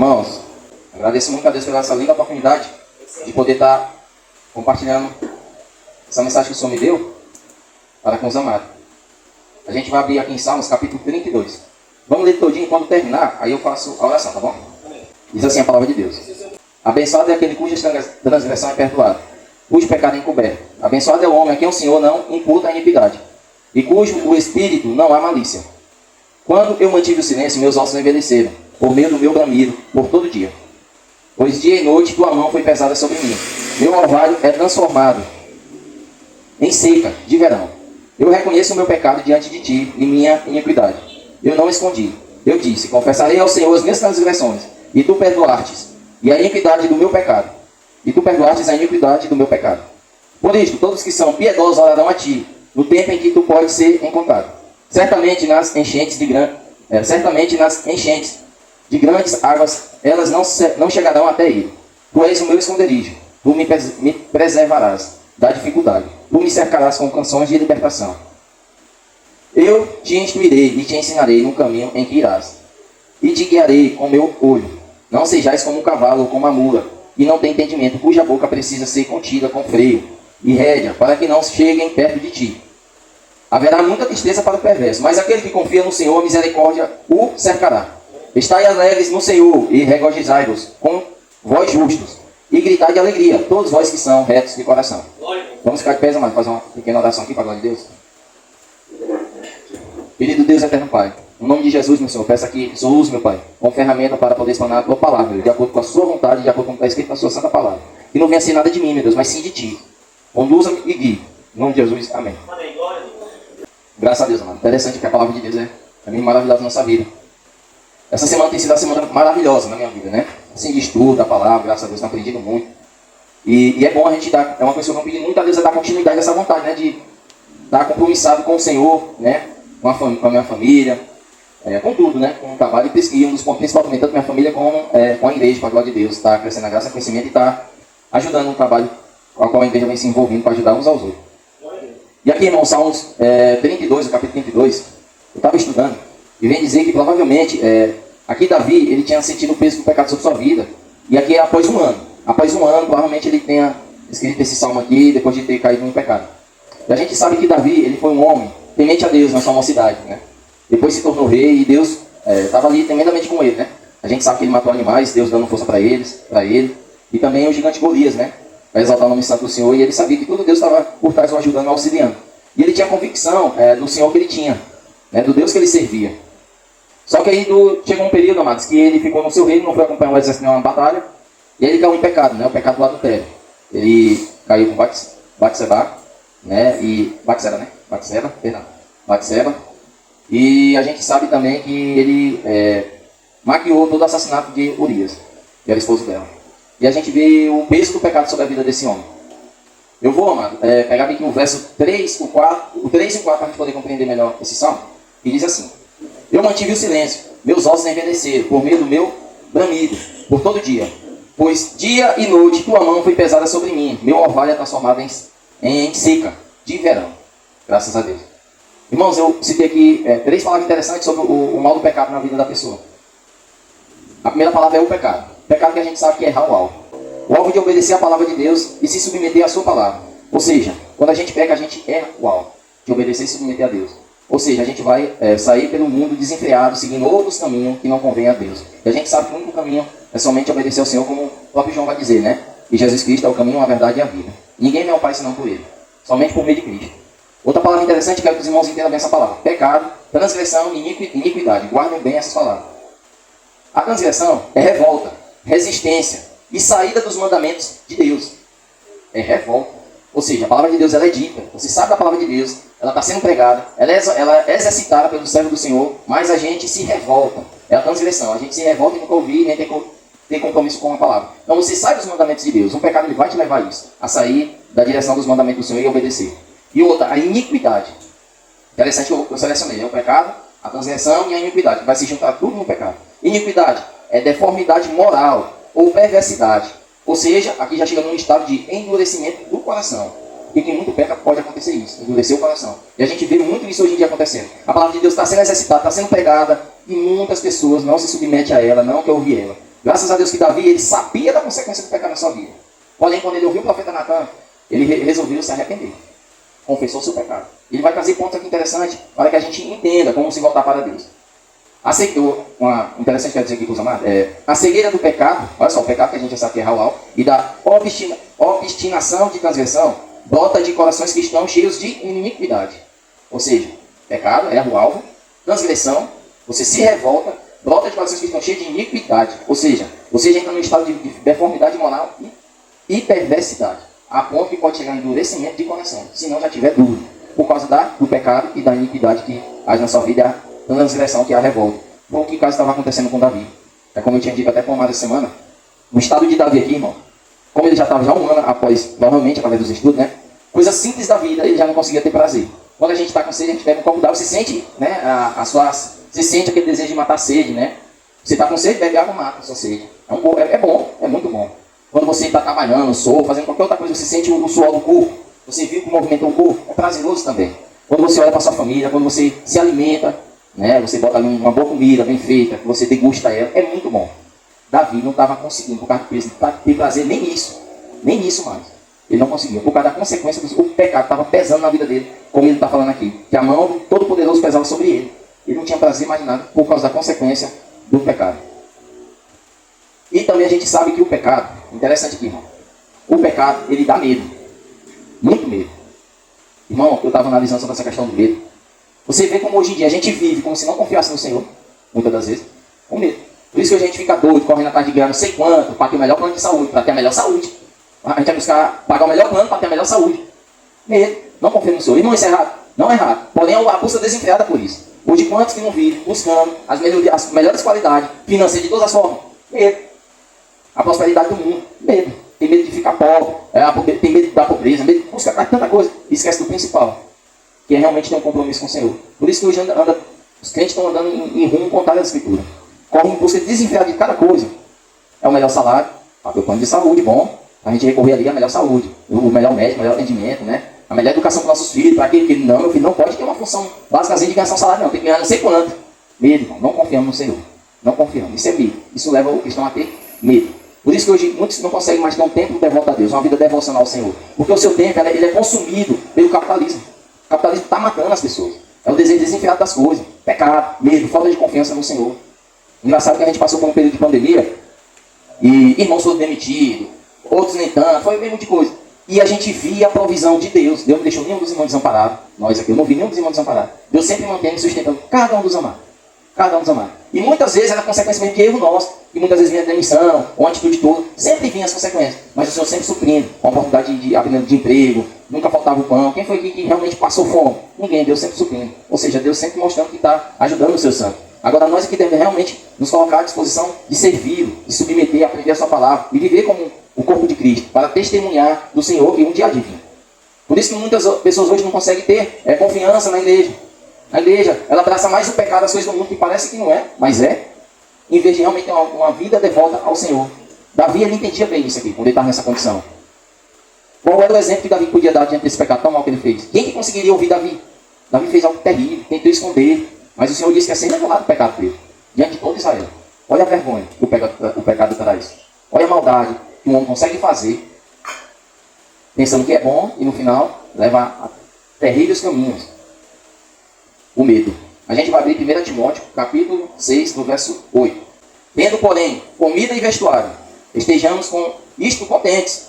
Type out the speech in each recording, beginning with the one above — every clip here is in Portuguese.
Irmãos, agradeço muito a Deus pela essa linda oportunidade de poder estar compartilhando essa mensagem que o Senhor me deu para com os amados. A gente vai abrir aqui em Salmos, capítulo 32. Vamos ler todinho, quando terminar, aí eu faço a oração, tá bom? Diz assim a palavra de Deus. Abençoado é aquele cuja transgressão é perdoada, cujo pecado é encoberto. Abençoado é o homem a quem o Senhor não imputa a iniquidade, e cujo o espírito não há malícia. Quando eu mantive o silêncio, meus ossos envelheceram, por meio do meu bramido, por todo dia. Pois dia e noite tua mão foi pesada sobre mim. Meu orvalho é transformado em seca de verão. Eu reconheço o meu pecado diante de ti e minha iniquidade. Eu não escondi. Eu disse, confessarei ao Senhor as minhas transgressões, e tu perdoastes, e a iniquidade do meu pecado. E tu perdoastes a iniquidade do meu pecado. Por isto, todos que são piedosos orarão a ti, no tempo em que tu podes ser encontrado. Certamente nas enchentes de grandes águas, elas não chegarão até ele. Tu és o meu esconderijo, tu me preservarás da dificuldade. Tu me cercarás com canções de libertação. Eu te instruirei e te ensinarei no caminho em que irás. E te guiarei com meu olho. Não sejais como um cavalo ou como a mula, que não tem entendimento, cuja boca precisa ser contida com freio e rédea, para que não cheguem perto de ti. Haverá muita tristeza para o perverso, mas aquele que confia no Senhor, a misericórdia o cercará. Estai alegres no Senhor e regozijai-vos com vós justos, e gritai de alegria, todos vós que são retos de coração. Vamos ficar de pé, amado, fazer uma pequena oração aqui para a glória de Deus. Querido Deus eterno Pai, no nome de Jesus, meu Senhor, peço aqui, sou uso, meu Pai, como ferramenta para poder explanar a Tua palavra, de acordo com a Sua vontade, de acordo com o que está escrito na Sua santa palavra. Que não venha ser nada de mim, meu Deus, mas sim de Ti. Conduza-me e guie. Em nome de Jesus, amém. Graças a Deus, amado. Interessante que a palavra de Deus é bem maravilhosa na nossa vida. Essa semana tem sido uma semana maravilhosa na minha vida, né? Assim, de estudo, a palavra, graças a Deus, tenho aprendido muito. E é bom a gente dar, é uma coisa que eu não pedi muito a Deus, é dar continuidade a essa vontade, né? De estar compromissado com o Senhor, né? Com a minha família, com tudo, né? Com o trabalho e um dos pontos principais também, tanto minha família como com a igreja, para a glória de Deus. Está crescendo a graça e conhecimento e está ajudando no trabalho com a qual a igreja vem se envolvendo para ajudar uns aos outros. E aqui, irmão, Salmos 32, o capítulo 32, eu estava estudando e vem dizer que provavelmente, aqui Davi, ele tinha sentido o peso do pecado sobre sua vida. E aqui é após um ano. Após um ano, provavelmente ele tenha escrito esse salmo aqui, depois de ter caído no pecado. E a gente sabe que Davi, ele foi um homem temente a Deus na sua mocidade, né? Depois se tornou rei e Deus estava ali tremendamente com ele, né? A gente sabe que ele matou animais, Deus dando força para ele. E também o gigante Golias, né? Para exaltar o nome santo do Senhor. E ele sabia que todo Deus estava por trás o ajudando, o auxiliando. E ele tinha convicção do Senhor que ele tinha, né? Do Deus que ele servia. Só que aí chegou um período, amados, que ele ficou no seu reino, não foi acompanhar o exército em uma batalha. E aí ele caiu em pecado, né? O pecado do adultério. Ele caiu com Batseba, né? E Batseba. E a gente sabe também que ele maquiou todo o assassinato de Urias, que era esposo dela. E a gente vê o peso do pecado sobre a vida desse homem. Eu vou, amado, pegar aqui o verso 3, o 3 e o 4 para a gente poder compreender melhor esse salmo. E diz assim: Eu mantive o silêncio, meus ossos envelheceram, por meio do meu bramido, por todo dia. Pois dia e noite tua mão foi pesada sobre mim, meu orvalho é transformado em seca de verão. Graças a Deus. Irmãos, eu citei aqui 3 palavras interessantes sobre o mal do pecado na vida da pessoa. A primeira palavra é o pecado. O pecado que a gente sabe que é errar o alvo. O alvo de obedecer a palavra de Deus e se submeter à sua palavra. Ou seja, quando a gente peca, a gente erra o alvo de obedecer e se submeter a Deus. Ou seja, a gente vai sair pelo mundo desenfreado, seguindo outros caminhos que não convêm a Deus. E a gente sabe que o único caminho é somente obedecer ao Senhor, como o próprio João vai dizer, né? E Jesus Cristo é o caminho, a verdade e a vida. Ninguém vem ao Pai senão por Ele. Somente por meio de Cristo. Outra palavra interessante, quero que os irmãos entendam bem essa palavra. Pecado, transgressão e iniquidade. Guardem bem essas palavras. A transgressão é revolta, resistência e saída dos mandamentos de Deus. É revolta. Ou seja, a palavra de Deus ela é dita. Você sabe da palavra de Deus, ela está sendo pregada, ela é exercitada pelo servo do Senhor, mas a gente se revolta. É a transgressão. A gente se revolta e nunca ouvir, nem ter compromisso com a palavra. Então você sai dos mandamentos de Deus. O pecado ele vai te levar a isso, a sair da direção dos mandamentos do Senhor e obedecer. E outra, a iniquidade. Interessante que eu selecionei. É o pecado, a transgressão e a iniquidade. Vai se juntar tudo no pecado. Iniquidade é deformidade moral ou perversidade. Ou seja, aqui já chega num estado de endurecimento do coração. E quem muito peca pode acontecer isso, endurecer o coração. E a gente vê muito isso hoje em dia acontecendo. A palavra de Deus está sendo exercitada, está sendo pregada, e muitas pessoas não se submetem a ela, não quer ouvir ela. Graças a Deus que Davi, ele sabia da consequência do pecado na sua vida. Porém, quando ele ouviu o profeta Natan, ele resolveu se arrepender. Confessou seu pecado. Ele vai trazer pontos aqui interessantes para que a gente entenda como se voltar para Deus. Interessante que eu dizer aqui para os amados, a cegueira do pecado, olha só, o pecado que a gente já sabe que é raual, e da obstinação de transgressão, brota de corações cristãos cheios de iniquidade. Ou seja, pecado, erra o alvo, transgressão, você se revolta, brota de corações cristãos cheios de iniquidade. Ou seja, você já entra num estado de deformidade moral e perversidade, a ponto que pode chegar a endurecimento de coração, se não já tiver dúvida, por causa do pecado e da iniquidade que age na sua vida, a transgressão que é a revolta. Foi o que caso estava acontecendo com Davi. É como eu tinha dito até por mais essa semana, no estado de Davi aqui, irmão, como ele já estava já um ano após, normalmente, através dos estudos, né? Coisa simples da vida, ele já não conseguia ter prazer. Quando a gente está com sede, a gente bebe um copo d'água, você sente, né, você sente aquele desejo de matar a sede, né? Você está com sede, bebe água, mata a sua sede. É bom, é muito bom. Quando você está trabalhando, fazendo qualquer outra coisa, você sente o suor do corpo, você viu que movimenta o corpo, é prazeroso também. Quando você olha para sua família, quando você se alimenta, né, você bota ali uma boa comida bem feita, que você degusta ela, é muito bom. Davi não estava conseguindo, por causa do peso, para ter prazer nem isso mais. Ele não conseguia, por causa da consequência do pecado, estava pesando na vida dele, como ele está falando aqui, que a mão do Todo-Poderoso pesava sobre ele. Ele não tinha prazer mais nada por causa da consequência do pecado. E também a gente sabe que o pecado, interessante aqui, irmão, o pecado, ele dá medo, muito medo. Irmão, eu estava analisando sobre essa questão do medo. Você vê como hoje em dia a gente vive como se não confiasse no Senhor, muitas das vezes, com medo. Por isso que a gente fica doido, correndo atrás de ganhar não sei quanto, para ter o melhor plano de saúde, para ter a melhor saúde. A gente vai buscar pagar o melhor plano para ter a melhor saúde. Medo, não confia no Senhor. Irmão, isso é errado? Não é errado. Porém, a busca desenfreada por isso. Hoje, quantos que não vivem buscando as melhores qualidades financeiras de todas as formas? Medo. A prosperidade do mundo, medo. Tem medo de ficar pobre, tem medo da pobreza, medo de buscar tanta coisa. E esquece do principal, que é realmente ter um compromisso com o Senhor. Por isso que hoje os crentes estão andando em rumo contrário da Escritura. Correm em busca desenfreada de cada coisa. É o melhor salário, o plano de saúde, bom. A gente recorrer ali à melhor saúde, o melhor médico, o melhor atendimento, né? A melhor educação para nossos filhos, para aquele que não, meu filho não pode ter uma função básica de ganhar um salário, não. Tem que ganhar não sei quanto. Medo, irmão. Não confiamos no Senhor. Não confiamos. Isso é medo. Isso leva o cristão a ter medo. Por isso que hoje muitos não conseguem mais ter um tempo de devoto a Deus, uma vida devocional ao Senhor. Porque o seu tempo ele é consumido pelo capitalismo. O capitalismo está matando as pessoas. É o desejo desenfreado das coisas. Pecado, medo, falta de confiança no Senhor. Engraçado que a gente passou por um período de pandemia e irmãos foram demitidos, outros nem tanto, foi o mesmo de coisa. E a gente via a provisão de Deus. Deus não deixou nenhum dos irmãos desamparados. Nós aqui, eu não vi nenhum dos irmãos desamparados. Deus sempre mantém e sustentando cada um dos amados. Cada um dos amados. E muitas vezes era consequência mesmo de erro nosso. E muitas vezes vinha demissão, ou atitude toda. Sempre vinha as consequências. Mas o Senhor sempre suprindo. Uma oportunidade de abrir de emprego. Nunca faltava o pão. Quem foi que realmente passou fome? Ninguém. Deus sempre suprindo. Ou seja, Deus sempre mostrando que está ajudando o seu santo. Agora nós aqui devemos realmente nos colocar à disposição de servir, de submeter, aprender a sua palavra. E viver como o corpo de Cristo. Para testemunhar do Senhor que um dia há de vir. Por isso que muitas pessoas hoje não conseguem ter confiança na igreja. A igreja, ela abraça mais o pecado, as coisas do mundo, que parece que não é, mas é. Em vez de realmente ter uma vida devota ao Senhor. Davi, ele entendia bem isso aqui, quando ele estava nessa condição. Qual era o exemplo que Davi podia dar diante desse pecado tão mal que ele fez? Quem que conseguiria ouvir Davi? Davi fez algo terrível, tentou esconder. Mas o Senhor disse que é sempre revelado o pecado dele. Diante de todo Israel. Olha a vergonha que o pecado traz. Olha a maldade que um homem consegue fazer, pensando que é bom, e no final leva a terríveis caminhos. O medo. A gente vai abrir 1 Timóteo, capítulo 6, do verso 8. Tendo, porém, comida e vestuário, estejamos com isto contentes.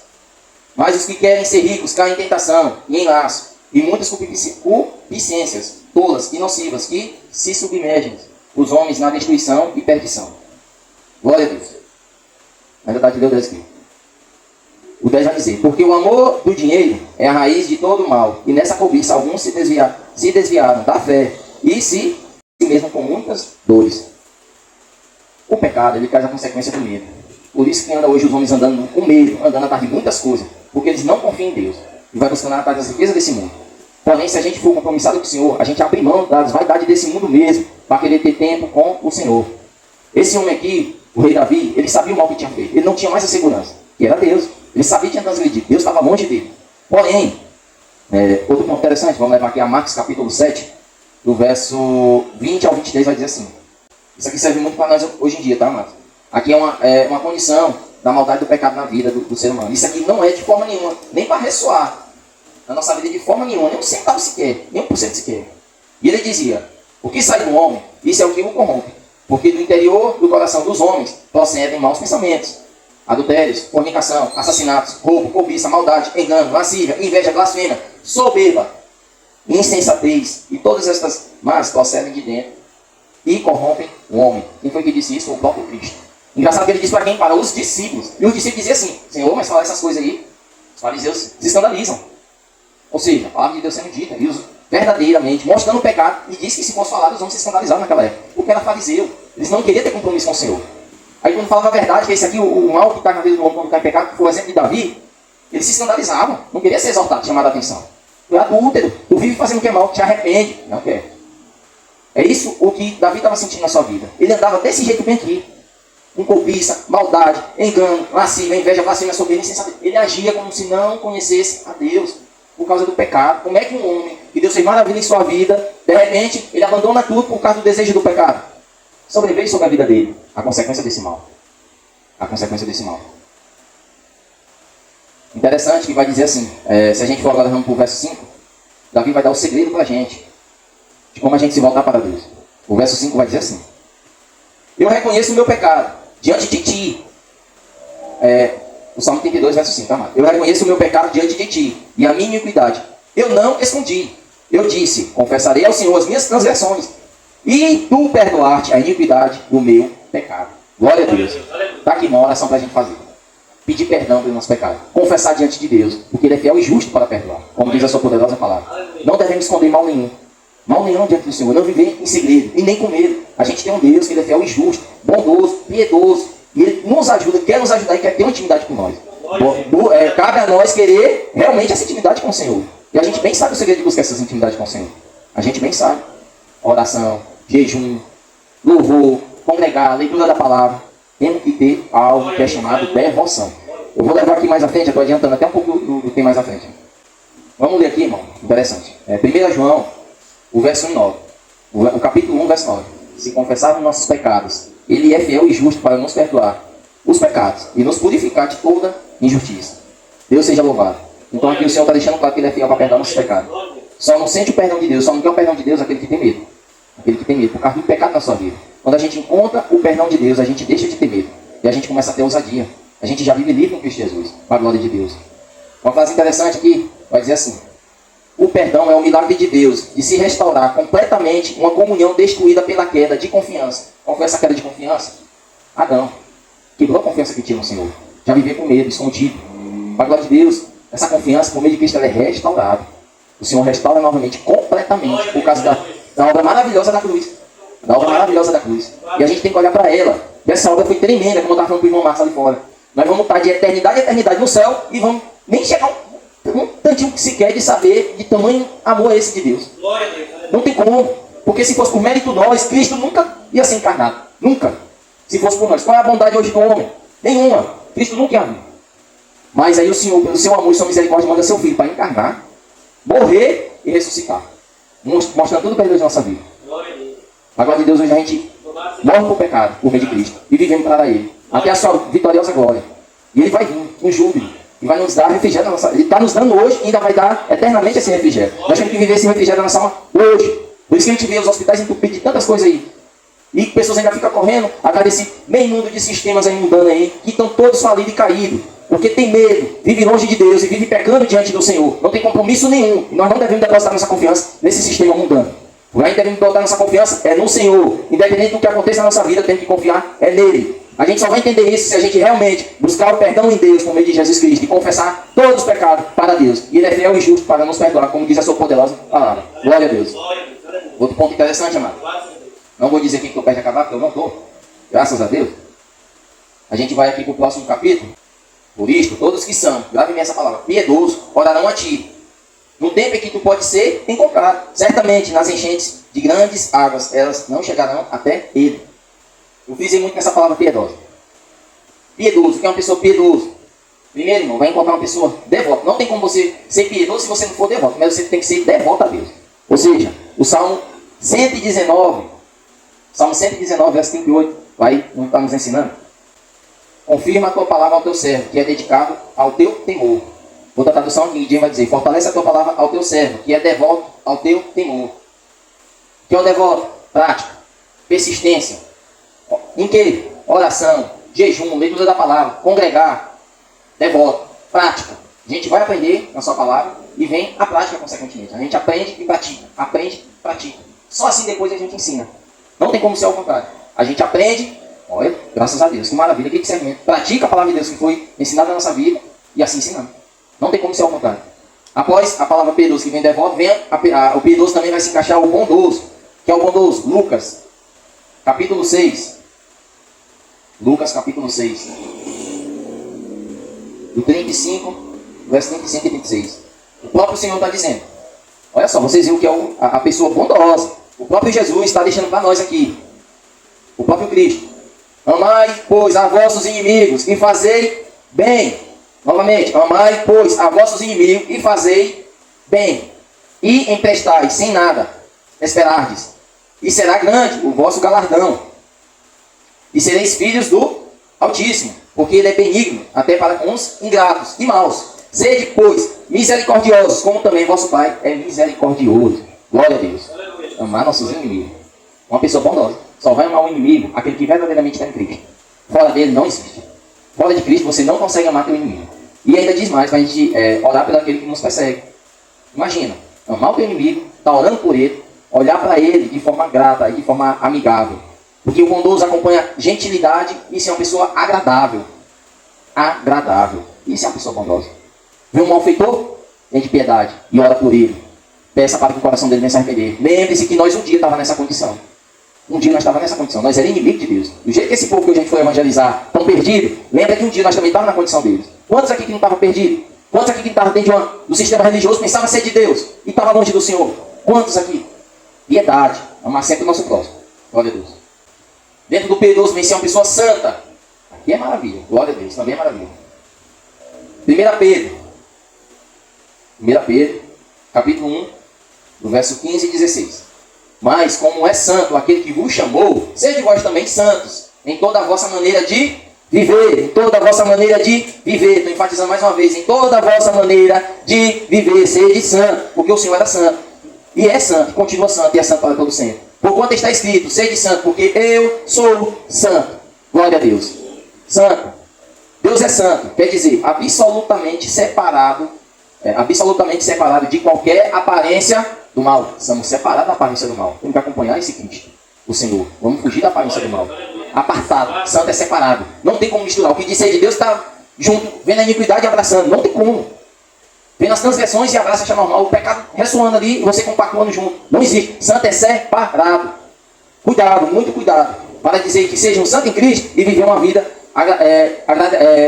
Mas os que querem ser ricos caem em tentação e em laço, e muitas concupiscências tolas e nocivas que se submergem os homens na destruição e perdição. Glória a Deus. Na verdade, Deus aqui. O 10 vai dizer: porque o amor do dinheiro é a raiz de todo o mal, e nessa cobiça alguns se desviaram da fé e si mesmo com muitas dores. O pecado, ele traz a consequência do medo. Por isso que anda hoje os homens andando com medo, andando atrás de muitas coisas, porque eles não confiam em Deus e vai buscando atrás das riquezas desse mundo. Porém, se a gente for compromissado com o Senhor, a gente abre mão das vaidades desse mundo mesmo, para querer ter tempo com o Senhor. Esse homem aqui, o rei Davi, ele sabia o mal que tinha feito. Ele não tinha mais a segurança, que era Deus. Ele sabia que tinha transgredido. Deus estava longe dele. Porém, outro ponto interessante, vamos levar aqui a Marcos capítulo 7, do verso 20 ao 23, vai dizer assim. Isso aqui serve muito para nós hoje em dia, tá, Marcos? Aqui é uma condição da maldade do pecado na vida do ser humano. Isso aqui não é de forma nenhuma, nem para ressoar na nossa vida de forma nenhuma, nem um centavo sequer, nem 1% sequer. E ele dizia, o que sai do homem, isso é o que o corrompe. Porque do interior do coração dos homens procedem maus pensamentos, adultérios, fornicação, assassinatos, roubo, cobiça, maldade, engano, lascívia, inveja, blasfêmia, soberba, insensatez. E todas estas más procedem de dentro e corrompem o homem. Quem foi que disse isso? Foi o próprio Cristo. Engraçado que ele disse para quem? Para os discípulos. E os discípulos diziam assim, Senhor, mas falar essas coisas aí, os fariseus se escandalizam. Ou seja, a palavra de Deus sendo dita, e os verdadeiramente mostrando o pecado, e disse que se fosse falado, os homens se escandalizavam naquela época. Porque era fariseu. Eles não queriam ter compromisso com o Senhor. Aí quando falava a verdade, que esse aqui, o mal que está na vida do homem quando cai em pecado, que foi o exemplo de Davi, eles se escandalizavam. Não queria ser exaltado, chamado a atenção. Tu é adúltero, tu vive fazendo o que é mal, te arrepende. Não quer. É isso o que Davi estava sentindo na sua vida. Ele andava desse jeito bem aqui. Com cobiça, maldade, engano, lascívia, inveja, blasfêmia, soberba, insensatez. Ele agia como se não conhecesse a Deus por causa do pecado. Como é que um homem que Deus fez maravilha em sua vida, de repente, ele abandona tudo por causa do desejo do pecado? Sobreveio sobre a vida dele a consequência desse mal. A consequência desse mal. Interessante que vai dizer assim, se a gente for agora vamos para o verso 5, Davi vai dar o segredo para a gente, de como a gente se voltar para Deus. O verso 5 vai dizer assim, eu reconheço o meu pecado diante de ti. O Salmo 32, verso 5, tá? Eu reconheço o meu pecado diante de ti e a minha iniquidade. Eu não escondi. Eu disse, confessarei ao Senhor as minhas transgressões e tu perdoaste a iniquidade do meu pecado. Glória a Deus. Está aqui uma oração para a gente fazer. Pedir perdão pelo nosso pecado. Confessar diante de Deus, porque Ele é fiel e justo para perdoar. Como diz a sua poderosa palavra. Não devemos esconder mal nenhum. Mal nenhum diante do Senhor. Não viver em segredo e nem com medo. A gente tem um Deus que Ele é fiel e justo, bondoso, piedoso. E Ele nos ajuda, quer nos ajudar e quer ter uma intimidade com nós. Cabe a nós querer realmente essa intimidade com o Senhor. E a gente bem sabe o segredo de buscar essa intimidade com o Senhor. A gente bem sabe. Oração, jejum, louvor, congregar, leitura da palavra. Temos que ter algo que é chamado devoção. Eu vou levar aqui mais à frente, eu estou adiantando até um pouco do que tem mais à frente. Vamos ler aqui, irmão. Interessante. 1 João, o verso 9. O capítulo 1, verso 9. Se confessarmos nossos pecados, Ele é fiel e justo para nos perdoar os pecados e nos purificar de toda injustiça. Deus seja louvado. Então aqui o Senhor está deixando claro que Ele é fiel para perdoar nossos pecados. Só não sente o perdão de Deus, só não quer o perdão de Deus aquele que tem medo. Aquele que tem medo, por causa do pecado na sua vida. Quando a gente encontra o perdão de Deus, a gente deixa de ter medo. E a gente começa a ter ousadia. A gente já vive livre em Cristo Jesus, para a glória de Deus. Uma frase interessante aqui, vai dizer assim. O perdão é o milagre de Deus, de se restaurar completamente uma comunhão destruída pela queda de confiança. Qual foi essa queda de confiança? Adão. Quebrou a confiança que tinha no Senhor. Já vivia com medo, escondido. Para a glória de Deus, essa confiança, por meio de Cristo, ela é restaurada. O Senhor restaura novamente, completamente, por causa da obra maravilhosa da cruz. Da obra maravilhosa da cruz. E a gente tem que olhar para ela. E essa obra foi tremenda, como eu estava falando para o irmão Marcos ali fora. Nós vamos estar de eternidade a eternidade no céu e vamos nem chegar um tantinho sequer de saber de tamanho amor esse de Deus. Não tem como. Porque se fosse por mérito nós, Cristo nunca ia ser encarnado. Nunca. Se fosse por nós. Qual é a bondade hoje do homem? Nenhuma. Cristo nunca ia vir. Mas aí o Senhor, pelo seu amor e sua misericórdia, manda seu Filho para encarnar, morrer e ressuscitar. Mostrando tudo para Deus na nossa vida. A glória de Deus, hoje a gente morre por pecado, por meio de Cristo. E vivemos para Ele. Até a sua vitoriosa glória. E Ele vai vir, com júbilo. E vai nos dar refrigério na nossa alma. Ele está nos dando hoje e ainda vai dar eternamente esse refrigério. Nós temos que viver esse refrigério na nossa alma hoje. Por isso que a gente vê os hospitais entupidos de tantas coisas aí. E pessoas ainda ficam correndo atrás desse meio mundo de sistemas aí mudando aí, que estão todos falidos e caídos. Porque tem medo, vive longe de Deus e vive pecando diante do Senhor. Não tem compromisso nenhum. E nós não devemos depositar nossa confiança nesse sistema mundano. O que devemos botar nossa confiança é no Senhor. Independente do que aconteça na nossa vida, temos que confiar nele. A gente só vai entender isso se a gente realmente buscar o perdão em Deus por meio de Jesus Cristo e confessar todos os pecados para Deus. E Ele é fiel e justo para nos perdoar, como diz a sua poderosa palavra. Glória a Deus. Outro ponto interessante, amado. Não vou dizer que estou perto de acabar, porque eu não estou. Graças a Deus. A gente vai aqui para o próximo capítulo. Por isto, todos que são, grave bem essa palavra, piedosos, orarão a ti. No tempo em que tu pode ser encontrado. Certamente, nas enchentes de grandes águas, elas não chegarão até ele. Eu frisei muito nessa palavra piedosa. Piedoso, o que é uma pessoa piedosa? Primeiro, irmão, vai encontrar uma pessoa devota. Não tem como você ser piedoso se você não for devoto, mas você tem que ser devoto a Deus. Ou seja, o Salmo 119, verso 38, vai, não está nos ensinando. confirma a tua palavra ao teu servo, que é dedicado ao teu temor. Outra tradução aqui, James vai dizer, fortalece a tua palavra ao teu servo, que é devoto ao teu temor. Que é o devoto? Prática, persistência. Em que? Oração, jejum, leitura da palavra, congregar, devoto, prática. A gente vai aprender na sua palavra e vem a prática consequentemente. A gente aprende e pratica, aprende e pratica. Só assim depois a gente ensina. Não tem como ser ao contrário. A gente aprende, olha, graças a Deus, que maravilha, que discernimento. Pratica a palavra de Deus que foi ensinada na nossa vida e assim ensinamos. Não tem como ser ao contrário. Após a palavra piedoso que vem devoto, vem o piedoso também vai se encaixar o bondoso. Que é o bondoso? Lucas, capítulo 6. Lucas, capítulo 6. Do 35, verso 35 e 36. O próprio Senhor está dizendo. Olha só, vocês viram que é a pessoa bondosa. O próprio Jesus está deixando para nós aqui. O próprio Cristo. Amai, pois, a vossos inimigos e fazei bem. Novamente, amai, pois, a vossos inimigos e fazei bem. E emprestai sem nada, esperardes. E será grande o vosso galardão. E sereis filhos do Altíssimo, porque ele é benigno até para com os ingratos e maus. Sede, pois, misericordiosos, como também vosso Pai é misericordioso. Glória a Deus. Amar nossos inimigos. Uma pessoa bondosa só vai amar o inimigo, aquele que verdadeiramente está em Cristo. Fora dele não existe. Fora de Cristo você não consegue amar teu inimigo. E ainda diz mais, para a gente orar pelo aquele que nos persegue. Imagina, amar o teu inimigo, estar orando por ele, olhar para ele de forma grata e de forma amigável. Porque o bondoso acompanha gentilidade e isso é uma pessoa agradável. Agradável. Isso é uma pessoa bondosa. Vê um malfeitor, tem de piedade e ora por ele. Peça para que o coração dele venha se arrepender. Lembre-se que nós um dia estávamos nessa condição. Um dia nós estávamos nessa condição. Nós éramos inimigos de Deus. Do jeito que esse povo que a gente foi evangelizar estão perdidos, lembra que um dia nós também estávamos na condição deles. Quantos aqui que não estavam perdidos? Quantos aqui que estavam dentro do sistema religioso pensavam ser de Deus e estavam longe do Senhor? Quantos aqui? Piedade. Amar sempre o nosso próximo. Glória a Deus. Dentro do piedoso vem ser uma pessoa santa. Aqui é maravilha. Glória a Deus. Também é maravilha. 1 Pedro. 1 Pedro, capítulo 1, do verso 15 e 16. Mas como é santo aquele que vos chamou, sede vós também santos, em toda a vossa maneira de viver. Em toda a vossa maneira de viver. Estou enfatizando mais uma vez. Em toda a vossa maneira de viver. Sede santo, porque o Senhor era santo. E é santo, continua santo e é santo para todo sempre. Porquanto está escrito, sede santo, porque eu sou santo. Glória a Deus. Santo. Deus é santo, quer dizer, absolutamente separado de qualquer aparência do mal. Estamos separados da aparência do mal. Temos que acompanhar esse Cristo, o Senhor. Vamos fugir da aparência do mal. Apartado, santo é separado. Não tem como misturar. O que diz ser de Deus está junto, vendo a iniquidade e abraçando. Não tem como. Vendo as transgressões e abraça, acha normal. O pecado ressoando ali e você compactuando junto. Não existe. Santo é separado. Cuidado, muito cuidado. Para dizer que seja um santo em Cristo e viver uma vida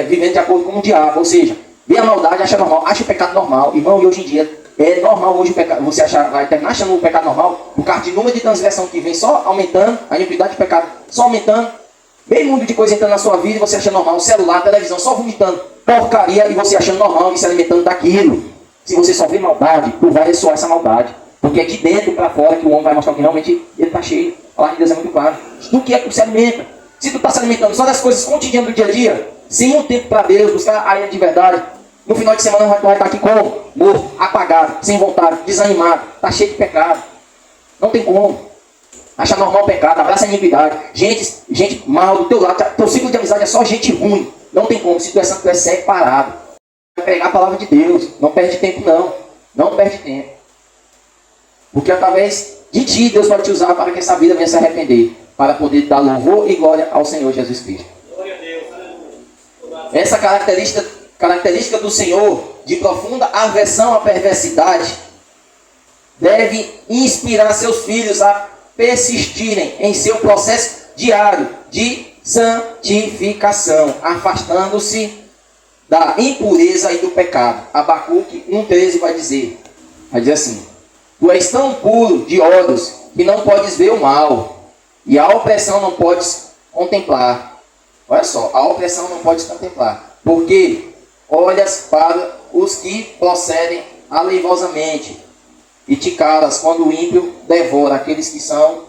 vivendo de acordo com o diabo. Ou seja, vê a maldade, acha normal, acha o pecado normal. Irmão, e hoje em dia é normal hoje o pecado, você vai terminar achando o pecado normal por causa de número de transgressão que vem só aumentando, a iniquidade de pecado só aumentando, meio mundo de coisa entrando na sua vida e você achando normal, celular, televisão, só vomitando porcaria e você achando normal e se alimentando daquilo. Se você só vê maldade, tu vai ressoar essa maldade. Porque é de dentro para fora que o homem vai mostrar que realmente ele está cheio. A palavra de Deus é muito clara. Do que é que tu se alimenta? Se tu está se alimentando só das coisas cotidianas do dia a dia, sem um tempo para Deus, buscar a ele de verdade, no final de semana vai estar aqui como? Morto, apagado, sem vontade, desanimado, está cheio de pecado. Não tem como. Acha normal o pecado, abraça a iniquidade. Gente mal do teu lado, teu ciclo de amizade é só gente ruim. Não tem como. Se tu é santo, tu é separado. Vai pregar a palavra de Deus. Não perde tempo, não. Não perde tempo. Porque através de ti, Deus vai te usar para que essa vida venha se arrepender. Para poder dar louvor e glória ao Senhor Jesus Cristo. Essa característica do Senhor, de profunda aversão à perversidade, deve inspirar seus filhos a persistirem em seu processo diário de santificação, afastando-se da impureza e do pecado. Abacuque 1,13 vai dizer assim: tu és tão puro de olhos que não podes ver o mal, e a opressão não podes contemplar. Olha só, a opressão não podes contemplar, porque olhas para os que procedem aleivosamente, e te calas quando o ímpio devora aqueles que são...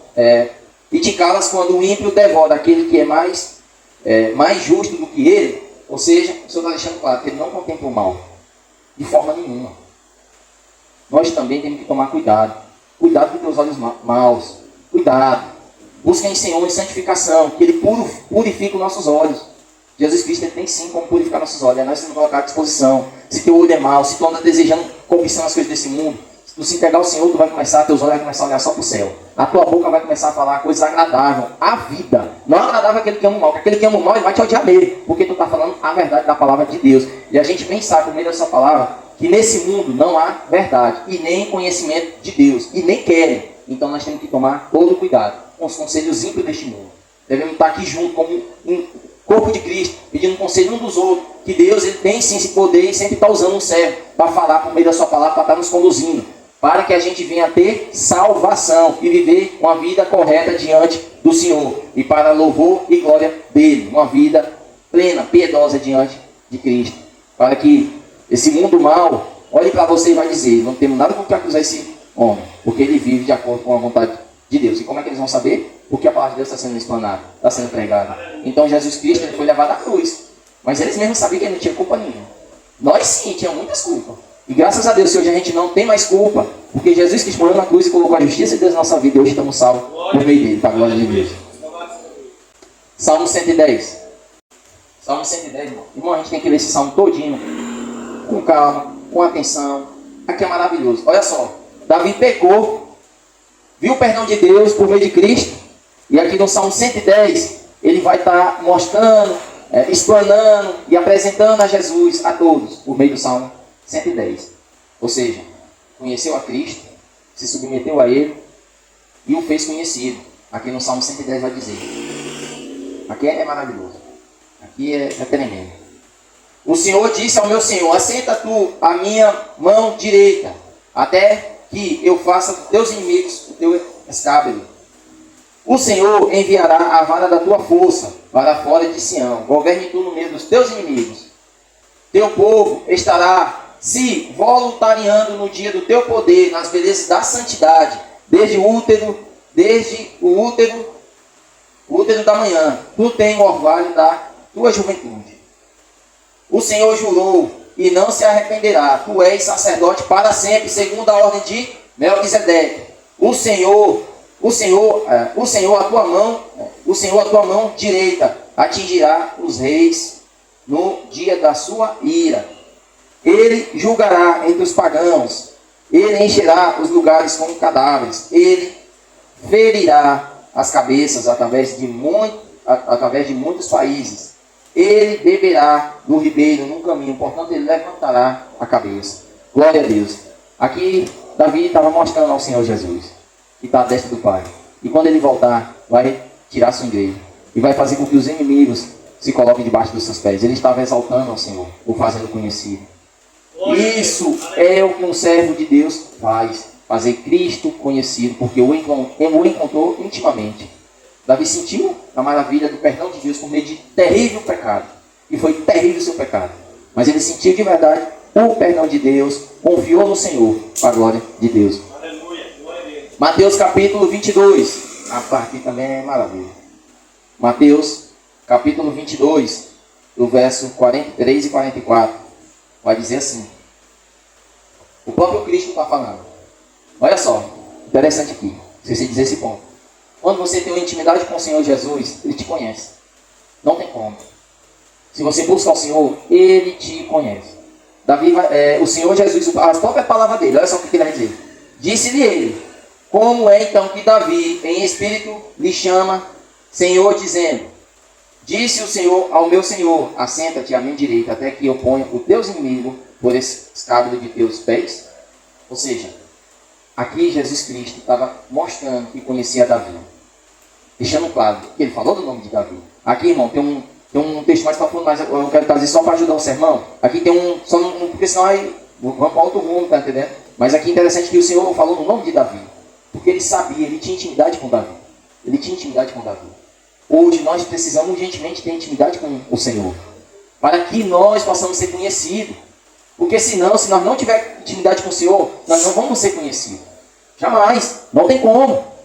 e te calas quando o ímpio devora aquele que é mais mais justo do que ele, ou seja, o Senhor está deixando claro que ele não contempla o mal, de forma nenhuma. Nós também temos que tomar cuidado. Cuidado com teus olhos maus. Cuidado. Busca em Senhor em santificação, que ele purifica os nossos olhos. Jesus Cristo ele tem sim como purificar nossos olhos. É nós temos que colocar à disposição. Se teu olho é mau, se tu anda desejando, cobiçando as coisas desse mundo, se tu se entregar ao Senhor, tu vai começar, teus olhos vão começar a olhar só para o céu. A tua boca vai começar a falar coisas agradáveis. A vida. Não é agradável aquele que ama o mal. Porque aquele que ama o mal, ele vai te odiar mesmo. Porque tu está falando a verdade da palavra de Deus. E a gente bem sabe, por meio dessa palavra, que nesse mundo não há verdade. E nem conhecimento de Deus. E nem querem. Então nós temos que tomar todo cuidado com os conselhos ímpios deste mundo. Devemos estar aqui junto como um corpo de Cristo, pedindo conselho um dos outros, que Deus ele tem sim esse poder e sempre está usando um servo para falar por meio da sua palavra, para estar nos conduzindo, para que a gente venha ter salvação e viver uma vida correta diante do Senhor, e para louvor e glória dele, uma vida plena, piedosa diante de Cristo, para que esse mundo mal olhe para você e vai dizer, não temos nada com que acusar esse homem, porque ele vive de acordo com a vontade de Deus. E como é que eles vão saber? Porque a palavra de Deus está sendo explanada, está sendo pregada. Então Jesus Cristo ele foi levado à cruz. Mas eles mesmos sabiam que ele não tinha culpa nenhuma. Nós sim, tínhamos muitas culpas. E graças a Deus, se hoje a gente não tem mais culpa, porque Jesus Cristo morreu na cruz e colocou a justiça de Deus na nossa vida, e hoje estamos salvos por meio dele, para a glória de Deus. Salmo 110. Salmo 110, irmão. Irmão, a gente tem que ler esse salmo todinho, com calma, com atenção. Aqui é maravilhoso. Olha só, Davi pecou, viu o perdão de Deus por meio de Cristo, e aqui no Salmo 110, ele vai estar mostrando, explanando e apresentando a Jesus a todos, por meio do Salmo 110. Ou seja, conheceu a Cristo, se submeteu a Ele e o fez conhecido. Aqui no Salmo 110 vai dizer. Aqui é maravilhoso. Aqui é tremendo. O Senhor disse ao meu Senhor, assenta tu a minha mão direita, até que eu faça dos teus inimigos o teu escabelo. O Senhor enviará a vara da tua força para fora de Sião. Governe tu no meio dos teus inimigos. Teu povo estará se voluntariando no dia do teu poder, nas belezas da santidade, desde o útero da manhã. Tu tens o orvalho da tua juventude. O Senhor jurou e não se arrependerá. Tu és sacerdote para sempre, segundo a ordem de Melquisedeque. O Senhor a tua mão direita atingirá os reis no dia da sua ira. Ele julgará entre os pagãos. Ele encherá os lugares com cadáveres. Ele ferirá as cabeças através de muitos países. Ele beberá do ribeiro no caminho, portanto ele levantará a cabeça. Glória a Deus. Aqui Davi estava mostrando ao Senhor Jesus, que está à destra do Pai. E quando ele voltar, vai tirar sua igreja. E vai fazer com que os inimigos se coloquem debaixo dos seus pés. Ele estava exaltando ao Senhor, o fazendo conhecido. Isso é o que um servo de Deus faz. Fazer Cristo conhecido, porque o encontrou intimamente. Davi sentiu a maravilha do perdão de Deus por meio de terrível pecado. E foi terrível o seu pecado. Mas ele sentiu de verdade o perdão de Deus, confiou no Senhor, para a glória de Deus. Aleluia. Glória a Deus. Mateus capítulo 22. A parte também é maravilha. Mateus capítulo 22, do verso 43 e 44. Vai dizer assim. O próprio Cristo está falando. Olha só, interessante aqui. Se você dizer esse ponto. Quando você tem uma intimidade com o Senhor Jesus, Ele te conhece. Não tem como. Se você busca o Senhor, Ele te conhece. O Senhor Jesus, a própria palavra dele, olha só o que ele vai dizer. Disse-lhe ele, como é então que Davi, em espírito, lhe chama Senhor, dizendo, disse o Senhor ao meu Senhor, assenta-te à minha direita, até que eu ponha os teus inimigos por escabelo de teus pés. Ou seja, aqui Jesus Cristo estava mostrando que conhecia Davi. Deixando claro que ele falou do nome de Davi. Aqui, irmão, tem um texto mais profundo, mas eu quero trazer só para ajudar o sermão. Aqui tem porque senão aí vamos para outro mundo, tá entendendo? Mas aqui é interessante que o Senhor falou no nome de Davi. Porque ele sabia, ele tinha intimidade com Davi. Ele tinha intimidade com Davi. Hoje nós precisamos urgentemente ter intimidade com o Senhor. Para que nós possamos ser conhecidos. Porque senão, se nós não tivermos intimidade com o Senhor, nós não vamos ser conhecidos. Jamais. Não tem como.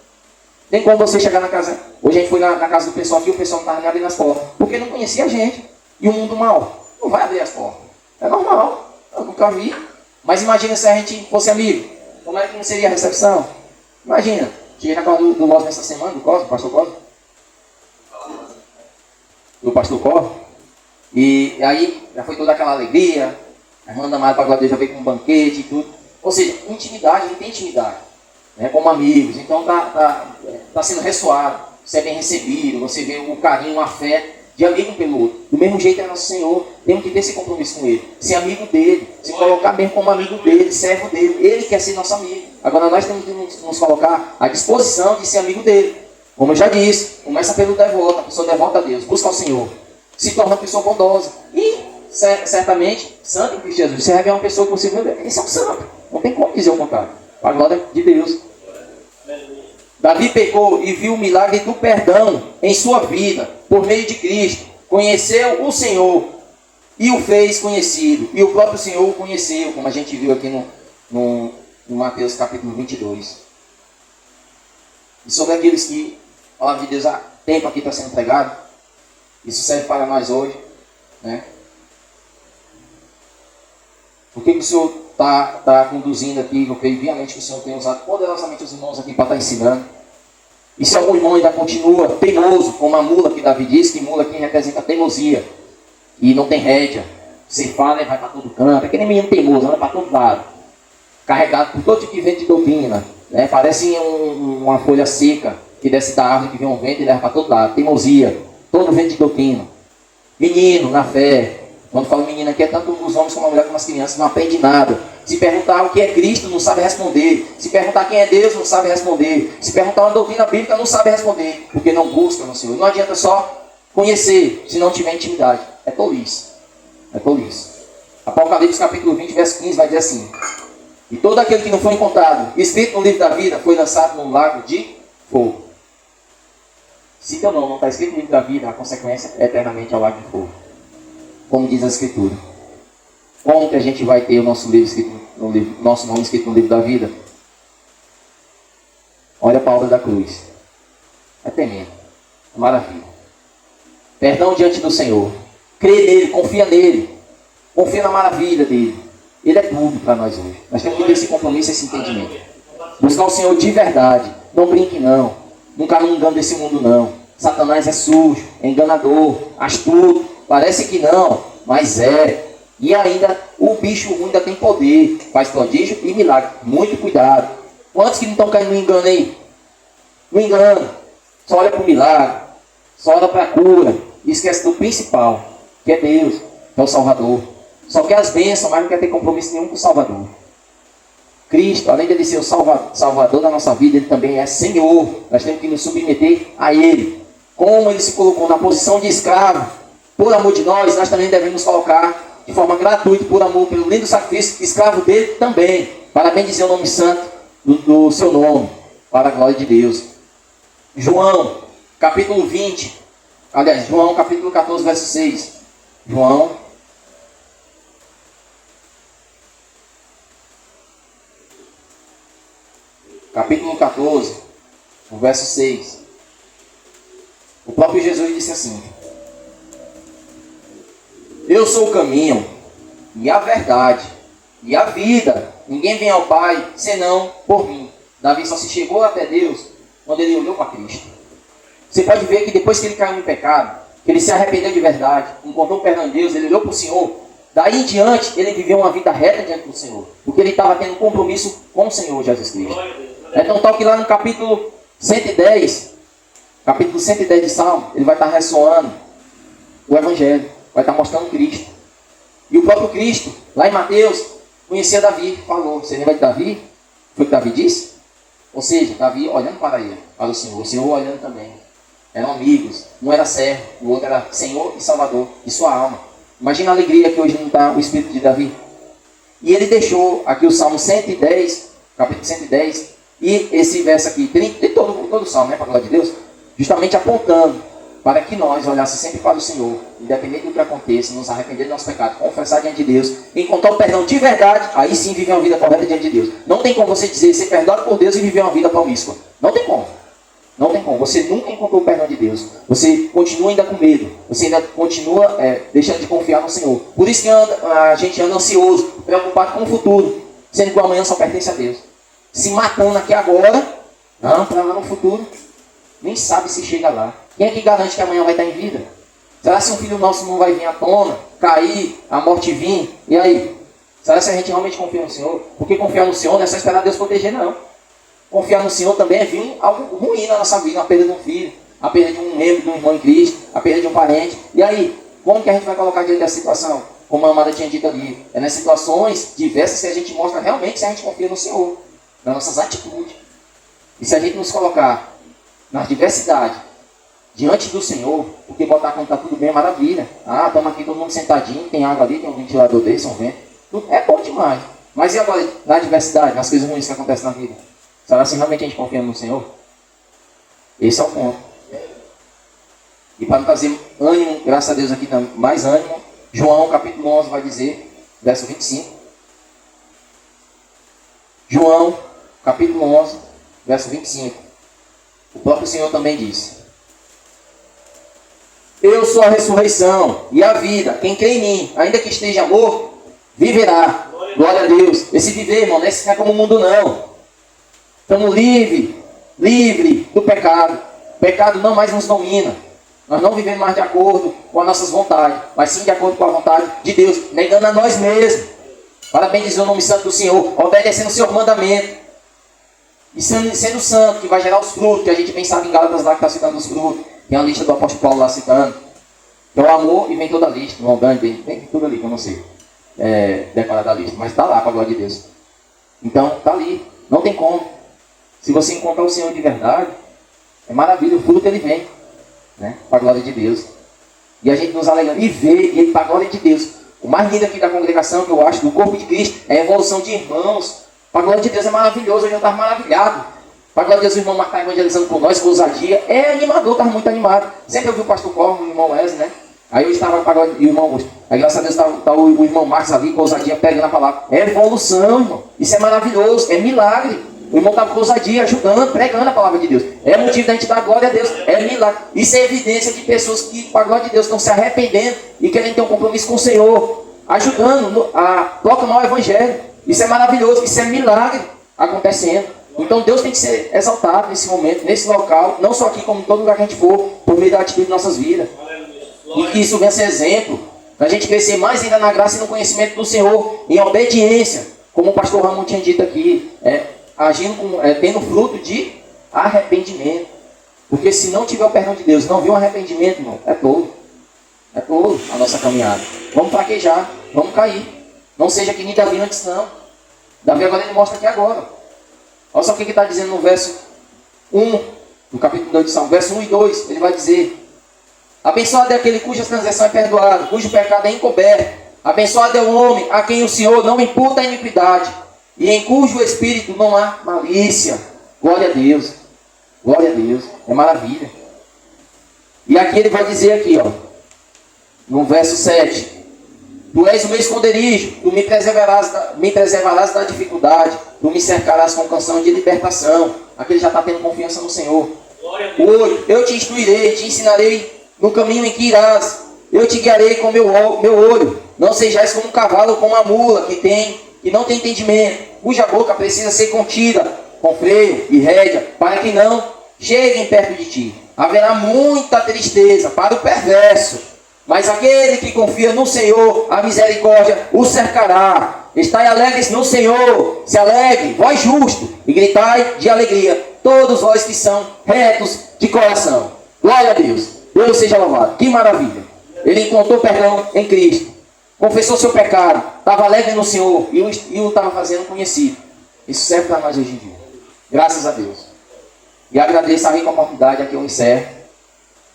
Tem como você chegar na casa... Hoje a gente foi na casa do pessoal aqui, o pessoal não estava nem abrindo as portas. Porque não conhecia a gente. E o mundo mal não vai abrir as portas. É normal. Eu nunca vi. Mas imagina se a gente fosse amigo. Como é que não seria a recepção? Imagina. Cheguei na casa do Cosmo essa semana, do Cosmo, pastor Cosmo. Do pastor Cosmo. E aí já foi toda aquela alegria. A irmã da Maria para a glória de Deus já veio com um banquete e tudo. Ou seja, intimidade, a gente tem intimidade. Né, como amigos. Então tá sendo ressoado. Você é bem recebido. Você vê o carinho, o afeto de amigo pelo outro. Do mesmo jeito é nosso Senhor. Temos que ter esse compromisso com Ele. Ser amigo dele. Se colocar mesmo como amigo dele, servo dele. Ele quer ser nosso amigo. Agora nós temos que nos colocar à disposição de ser amigo dele. Como eu já disse, começa pelo devoto. A pessoa devota a Deus. Busca ao Senhor. Se torna uma pessoa bondosa. E certamente, santo em Cristo Jesus. Você é uma pessoa que você vê. Esse é um santo. Não tem como dizer o contrário. Para a glória de Deus. Davi pecou e viu o milagre do perdão em sua vida, por meio de Cristo. Conheceu o Senhor e o fez conhecido. E o próprio Senhor o conheceu, como a gente viu aqui no Mateus capítulo 22. E sobre aqueles que, a palavra de Deus, há tempo aqui está sendo pregado. Isso serve para nós hoje. Né? O que o Senhor está conduzindo aqui? Eu creio viamente que o Senhor tem usado poderosamente os irmãos aqui para estar ensinando. E se algum irmão ainda continua teimoso, como a mula que Davi disse, que mula aqui representa teimosia, e não tem rédea, você fala e vai para todo canto, é que nem menino teimoso, anda para todo lado, carregado por todo tipo de vento de doutrina, né? Parece uma folha seca que desce da árvore, que vem um vento e leva para todo lado, teimosia, todo vento de doutrina. Menino na fé. Quando falo menino aqui, é tanto os homens como a mulher como as crianças, não aprende nada. Se perguntar o que é Cristo, não sabe responder. Se perguntar quem é Deus, não sabe responder. Se perguntar uma doutrina bíblica, não sabe responder. Porque não busca no Senhor. Não adianta só conhecer, se não tiver intimidade. É tolice. É tolice. Apocalipse capítulo 20, verso 15, vai dizer assim: e todo aquele que não foi encontrado, escrito no livro da vida, foi lançado num lago de fogo. Se teu nome não está escrito no livro da vida, a consequência é eternamente ao lago de fogo. Como diz a Escritura. Como que a gente vai ter o nosso nome escrito no livro da vida? Olha a palavra da cruz. É tremendo. É maravilha. Perdão diante do Senhor. Crê nele, confia nele. Confia na maravilha dele. Ele é tudo para nós hoje. Nós temos que ter esse compromisso, esse entendimento. Buscar o Senhor de verdade. Não brinque não. Nunca não engano desse mundo não. Satanás é sujo, é enganador, astuto. Parece que não, mas é. E ainda, o bicho ruim ainda tem poder. Faz prodígio e milagre. Muito cuidado. Quantos que não estão caindo no engano aí? No engano. Só olha para o milagre. Só olha para a cura. E esquece do principal, que é Deus, que é o Salvador. Só quer as bênçãos, mas não quer ter compromisso nenhum com o Salvador. Cristo, além de ser o Salvador da nossa vida, Ele também é Senhor. Nós temos que nos submeter a Ele. Como Ele se colocou na posição de escravo, por amor de nós também devemos nos colocar de forma gratuita, por amor, pelo lindo sacrifício, escravo dele também, para bendizer o nome santo do seu nome, para a glória de Deus. João, capítulo 20, aliás, João, capítulo 14, verso 6. João, capítulo 14, o verso 6. O próprio Jesus disse assim: eu sou o caminho, e a verdade, e a vida. Ninguém vem ao Pai, senão por mim. Davi só se chegou até Deus quando ele olhou para Cristo. Você pode ver que depois que ele caiu no pecado, que ele se arrependeu de verdade, encontrou o perdão de Deus, ele olhou para o Senhor. Daí em diante, ele viveu uma vida reta diante do Senhor. Porque ele estava tendo um compromisso com o Senhor Jesus Cristo. Então, tal que lá no capítulo 110 de Salmo, ele vai estar ressoando o Evangelho. Vai estar mostrando Cristo. E o próprio Cristo, lá em Mateus, conhecia Davi, falou. Você lembra de Davi? Foi o que Davi disse? Ou seja, Davi olhando para ele, para o Senhor olhando também. Eram amigos. Um era servo, o outro era Senhor e Salvador de sua alma. Imagina a alegria que hoje não está o espírito de Davi. E ele deixou aqui o Salmo 110, capítulo 110, e esse verso aqui, tem todo o Salmo, né, para a glória de Deus, justamente apontando para que nós olhássemos sempre para o Senhor, independente do que aconteça, nos arrepender do nosso pecado, confessar diante de Deus, encontrar o perdão de verdade, aí sim viver uma vida correta diante de Deus. Não tem como você dizer ser perdoado por Deus e viver uma vida promíscua. Não tem como. Não tem como. Você nunca encontrou o perdão de Deus. Você continua ainda com medo. Você ainda continua deixando de confiar no Senhor. Por isso que a gente anda ansioso, preocupado com o futuro, sendo que o amanhã só pertence a Deus. Se matando aqui agora, não, para lá no futuro, nem sabe se chega lá. Quem é que garante que amanhã vai estar em vida? Será que um filho nosso não vai vir à tona, cair, a morte vir? E aí? Será que a gente realmente confia no Senhor? Porque confiar no Senhor não é só esperar Deus proteger, não. Confiar no Senhor também é vir algo ruim na nossa vida, a perda de um filho, a perda de um membro, de um irmão em Cristo, a perda de um parente. E aí, como que a gente vai colocar diante dessa situação? Como a amada tinha dito ali, é nas situações diversas que a gente mostra realmente se a gente confia no Senhor, nas nossas atitudes. E se a gente nos colocar nas diversidades, diante do Senhor, porque botar quando está tudo bem é maravilha. Ah, estamos aqui todo mundo sentadinho, tem água ali, tem um ventilador desse, um vento. É bom demais. Mas e agora, na diversidade, nas coisas ruins que acontecem na vida? Será se realmente a gente confia no Senhor? Esse é o ponto. E para trazer ânimo, graças a Deus aqui mais ânimo, João capítulo 11 vai dizer, verso 25. João capítulo 11, verso 25. O próprio Senhor também disse: eu sou a ressurreição e a vida. Quem crê em mim, ainda que esteja morto, viverá. Glória a Deus. Esse viver, irmão, não é ficar como o mundo, não. Estamos livre do pecado. O pecado não mais nos domina. Nós não vivemos mais de acordo com as nossas vontades, mas sim de acordo com a vontade de Deus, negando a nós mesmos. Parabéns dizer o nome santo do Senhor, obedecendo o seu mandamento. E sendo santo, que vai gerar os frutos, que a gente pensava em Gálatas lá que está citando os frutos. Tem a lista do apóstolo Paulo lá citando. Então o amor, e vem toda a lista. Não vem tudo ali, que eu não sei decorar da lista. Mas está lá, para a glória de Deus. Então, está ali. Não tem como. Se você encontrar o Senhor de verdade, é maravilha. O fruto ele vem. Né? Para a glória de Deus. E a gente nos alegra e vê ele para a glória de Deus. O mais lindo aqui da congregação, que eu acho, do corpo de Cristo, é a evolução de irmãos. Para a glória de Deus é maravilhoso. Eu já estava maravilhado. Para a glória de Deus, o irmão Marcos está evangelizando por nós, com ousadia. É animador, estava muito animado. Sempre eu vi o pastor Corvo, o irmão Wesley, né? Aí eu estava para a glória, e o irmão Augusto. Aí graças a Deus está o irmão Marcos ali, com ousadia, pegando a palavra. É evolução, irmão. Isso é maravilhoso, é milagre. O irmão estava com ousadia, ajudando, pregando a palavra de Deus. É motivo da gente dar glória a Deus. É milagre. Isso é evidência de pessoas que, para a glória de Deus, estão se arrependendo e querem ter um compromisso com o Senhor. Ajudando a proclamar o Evangelho. Isso é maravilhoso, isso é milagre acontecendo. Então Deus tem que ser exaltado nesse momento, nesse local, não só aqui, como em todo lugar que a gente for, por meio da atitude de nossas vidas. E que isso venha ser exemplo, para a gente crescer mais ainda na graça e no conhecimento do Senhor, em obediência, como o pastor Ramon tinha dito aqui, agindo tendo fruto de arrependimento. Porque se não tiver o perdão de Deus, não viu um arrependimento, irmão, é tolo a nossa caminhada. Vamos fraquejar, vamos cair. Não seja que nem Davi antes, não. Davi agora ele mostra aqui agora. Olha só o que está dizendo no verso 1, no capítulo 2 de Salmo, verso 1 e 2, ele vai dizer: abençoado é aquele cuja transgressão é perdoada, cujo pecado é encoberto. Abençoado é o homem a quem o Senhor não imputa a iniquidade, e em cujo espírito não há malícia. Glória a Deus, é maravilha. E aqui ele vai dizer aqui, ó, no verso 7, tu és o meu esconderijo, tu me preservarás da dificuldade, tu me cercarás com canção de libertação. Aqui ele já está tendo confiança no Senhor. 8, eu te instruirei, te ensinarei no caminho em que irás, eu te guiarei com meu olho. Não sejais como um cavalo ou como uma mula que não tem entendimento, cuja boca precisa ser contida com freio e rédea, para que não cheguem perto de ti. Haverá muita tristeza para o perverso, mas aquele que confia no Senhor, a misericórdia o cercará. Estai alegres no Senhor, se alegre, vós justos, e gritai de alegria, todos vós que são retos de coração. Glória a Deus, Deus seja louvado. Que maravilha! Ele encontrou perdão em Cristo, confessou seu pecado, estava alegre no Senhor e o estava fazendo conhecido. Isso serve para nós hoje em dia. Graças a Deus. E agradeço a rica oportunidade, aqui eu encerro.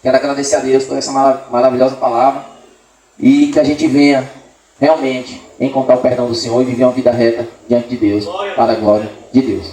Quero agradecer a Deus por essa maravilhosa palavra e que a gente venha realmente encontrar o perdão do Senhor e viver uma vida reta diante de Deus, para a glória de Deus.